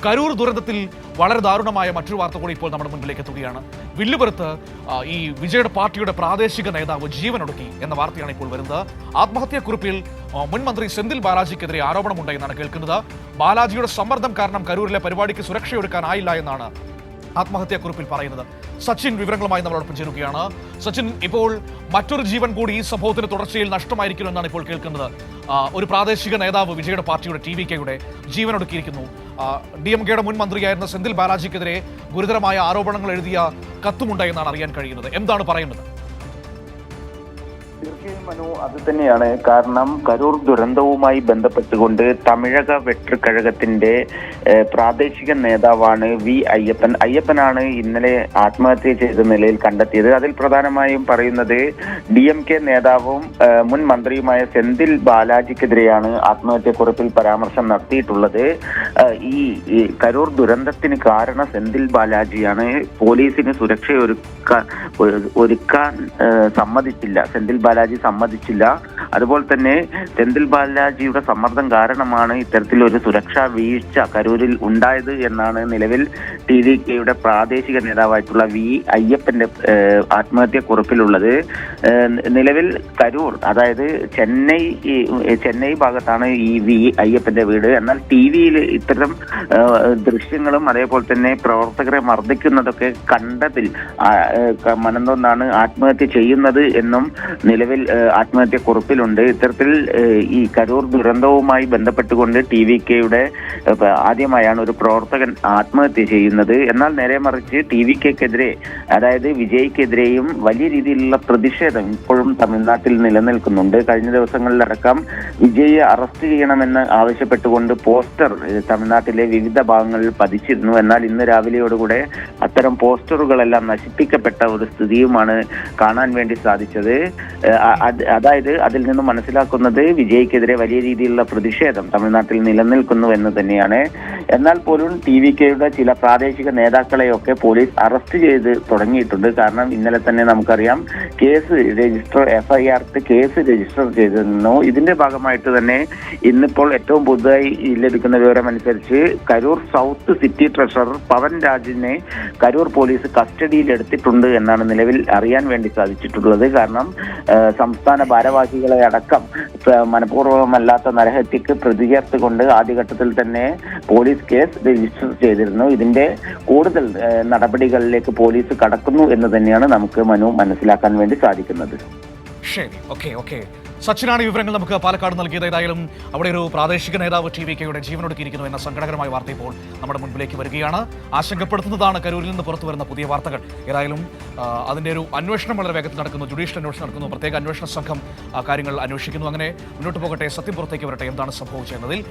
കരൂർ ദുരന്തത്തിൽ വളരെ ദാരുണമായ മറ്റൊരു വാർത്ത കൂടി ഇപ്പോൾ നമ്മുടെ മുൻപിലേക്ക് എത്തുകയാണ്. വില്ലുപുരത്ത് ഈ വിജയുടെ പാർട്ടിയുടെ പ്രാദേശിക നേതാവ് ജീവനൊടുക്കി എന്ന വാർത്തയാണ് ഇപ്പോൾ വരുന്നത്. ആത്മഹത്യാക്കുറിപ്പിൽ മുൻ മന്ത്രി സെന്തിൽ ബാലാജിക്കെതിരെ ആരോപണമുണ്ടെന്നാണ് കേൾക്കുന്നത്. ബാലാജിയുടെ സമ്മർദ്ദം കാരണം കരൂരിലെ പരിപാടിക്ക് സുരക്ഷയൊരുക്കാനായില്ല എന്നാണ് ആത്മഹത്യാക്കുറിപ്പിൽ പറയുന്നത്. സച്ചിൻ വിവരങ്ങളുമായി നമ്മളോടൊപ്പം ചേരുകയാണ്. സച്ചിൻ, ഇപ്പോൾ മറ്റൊരു ജീവൻ കൂടി ഈ സംഭവത്തിന് തുടർച്ചയിൽ നഷ്ടമായിരിക്കുമെന്നാണ് ഇപ്പോൾ കേൾക്കുന്നത്. ഒരു പ്രാദേശിക നേതാവ് വിജയുടെ പാർട്ടിയുടെ TVKയുടെ ജീവനൊടുക്കിയിരിക്കുന്നു. DMKയുടെ മുൻ മന്ത്രിയായിരുന്ന സെന്തിൽ ബാലാജിക്കെതിരെ ഗുരുതരമായ ആരോപണങ്ങൾ എഴുതിയ കത്തുമുണ്ടായെന്നാണ് അറിയാൻ കഴിയുന്നത്. എന്താണ് പറയുന്നത്? തീർച്ചയായും മനു, അത് തന്നെയാണ്. കാരണം കരൂർ ദുരന്തവുമായി ബന്ധപ്പെട്ടുകൊണ്ട് തമിഴക വെട്ടുകഴകത്തിന്റെ പ്രാദേശിക നേതാവാണ് അയ്യപ്പനാണ് ഇന്നലെ ആത്മഹത്യ ചെയ്ത നിലയിൽ കണ്ടെത്തിയത്. അതിൽ പ്രധാനമായും പറയുന്നത് DMK നേതാവും മുൻ മന്ത്രിയുമായ സെന്തിൽ ബാലാജിക്കെതിരെയാണ് ആത്മഹത്യാക്കുറിപ്പിൽ പരാമർശം നടത്തിയിട്ടുള്ളത്. ഈ കരൂർ ദുരന്തത്തിന് കാരണം സെന്തിൽ ബാലാജിയാണ്. പോലീസിന് സുരക്ഷ ഒരുക്കാൻ സമ്മതിച്ചില്ല, സെന്തിൽ ബാലാജി സമ്മതിച്ചില്ല. അതുപോലെ തന്നെ സെന്തിൽ ബാലാജിയുടെ സമ്മർദ്ദം കാരണമാണ് ഇത്തരത്തിലൊരു സുരക്ഷാ വീഴ്ച കരൂരിൽ ഉണ്ടായത് എന്നാണ് നിലവിൽ TVKയുടെ പ്രാദേശിക നേതാവായിട്ടുള്ള അയ്യപ്പന്റെ ആത്മഹത്യാക്കുറിപ്പിലുള്ളത്. നിലവിൽ കരൂർ, അതായത് ചെന്നൈ ഭാഗത്താണ് ഈ അയ്യപ്പന്റെ വീട്. എന്നാൽ TV-യിൽ ഇത്തരം ദൃശ്യങ്ങളും അതേപോലെ തന്നെ പ്രവർത്തകരെ മർദ്ദിക്കുന്നതൊക്കെ കണ്ടതിൽ മനംനൊന്നാണ് ആത്മഹത്യ ചെയ്യുന്നത് എന്നും നിലവിൽ ആത്മഹത്യാക്കുറിപ്പിലുണ്ട്. ഇത്തരത്തിൽ ഈ കരൂർ ദുരന്തവുമായി ബന്ധപ്പെട്ടുകൊണ്ട് TVKയുടെ ആദ്യമായാണ് ഒരു പ്രവർത്തകൻ ആത്മഹത്യ ചെയ്യുന്നത്. എന്നാൽ നേരെ മറിച്ച് TVKക്കെതിരെ, അതായത് വിജയ്ക്കെതിരെയും വലിയ രീതിയിലുള്ള പ്രതിഷേധം ഇപ്പോഴും തമിഴ്നാട്ടിൽ നിലനിൽക്കുന്നുണ്ട്. കഴിഞ്ഞ ദിവസങ്ങളിലടക്കം വിജയെ അറസ്റ്റ് ചെയ്യണമെന്ന് ആവശ്യപ്പെട്ടുകൊണ്ട് പോസ്റ്റർ തമിഴ്നാട്ടിലെ വിവിധ ഭാഗങ്ങളിൽ പതിച്ചിരുന്നു. എന്നാൽ ഇന്ന് രാവിലെയോടുകൂടെ അത്തരം പോസ്റ്ററുകളെല്ലാം നശിപ്പിക്കപ്പെട്ട ഒരു സ്ഥിതിയുമാണ് കാണാൻ വേണ്ടി സാധിച്ചത്. അതായത് അതിൽ നിന്നും മനസ്സിലാക്കുന്നത് വിജയ്ക്കെതിരെ വലിയ രീതിയിലുള്ള പ്രതിഷേധം തമിഴ്നാട്ടിൽ നിലനിൽക്കുന്നു എന്ന് തന്നെയാണ്. എന്നാൽ പോലും TVKയുടെ ചില പ്രാദേശിക നേതാക്കളെയൊക്കെ പോലീസ് അറസ്റ്റ് ചെയ്ത് തുടങ്ങിയിട്ടുണ്ട്. കാരണം ഇന്നലെ തന്നെ നമുക്കറിയാം FIR കേസ് രജിസ്റ്റർ ചെയ്തിരുന്നു. ഇതിന്റെ ഭാഗമായിട്ട് തന്നെ ഇന്നിപ്പോൾ ഏറ്റവും പുതുതായി ലഭിക്കുന്ന വിവരം അനുസരിച്ച് കരൂർ സൗത്ത് സിറ്റി ട്രഷറർ പവൻ രാജിനെ കരൂർ പോലീസ് കസ്റ്റഡിയിൽ എടുത്തിട്ടുണ്ട് എന്നാണ് നിലവിൽ അറിയാൻ വേണ്ടി സാധിച്ചിട്ടുള്ളത്. കാരണം സംസ്ഥാന ഭാരവാഹികളെ അടക്കം മനഃപൂർവ്വമല്ലാത്ത നരഹത്യക്ക് പ്രതി ചേർത്തുകൊണ്ട് ആദ്യഘട്ടത്തിൽ തന്നെ പോലീസ് കേസ് രജിസ്റ്റർ ചെയ്തിരുന്നു. ഇതിന്റെ കൂടുതൽ നടപടികളിലേക്ക് പോലീസ് കടക്കുന്നു എന്ന് തന്നെയാണ് നമുക്ക് മനസ്സിലാക്കാൻ വേണ്ടി സാധിക്കുന്നത്. ശരി, ഓക്കെ. സച്ചിനാണ് വിവരങ്ങൾ നമുക്ക് പാലക്കാട് നൽകിയത്. ഏതായാലും അവിടെ ഒരു പ്രാദേശിക നേതാവ് TVKയുടെ ജീവനൊടുക്കിയിരിക്കുന്നു എന്ന സങ്കടകരമായ വാർത്ത ഇപ്പോൾ നമ്മുടെ മുൻപിലേക്ക് വരികയാണ്. ആശങ്കപ്പെടുത്തുന്നതാണ് കരൂരിൽ നിന്ന് പുറത്തു വരുന്ന പുതിയ വാർത്തകൾ. ഏതായാലും അതിൻ്റെ ഒരു അന്വേഷണം വളരെ വേഗത്തിൽ നടക്കുന്നു, ജുഡീഷ്യൽ അന്വേഷണം നടക്കുന്നു, പ്രത്യേക അന്വേഷണ സംഘം കാര്യങ്ങൾ അന്വേഷിക്കുന്നു. അങ്ങനെ മുന്നോട്ട് പോകട്ടെ, സത്യം പുറത്തേക്ക് വരട്ടെ, എന്താണ് സംഭവിച്ചതെന്നതിൽ.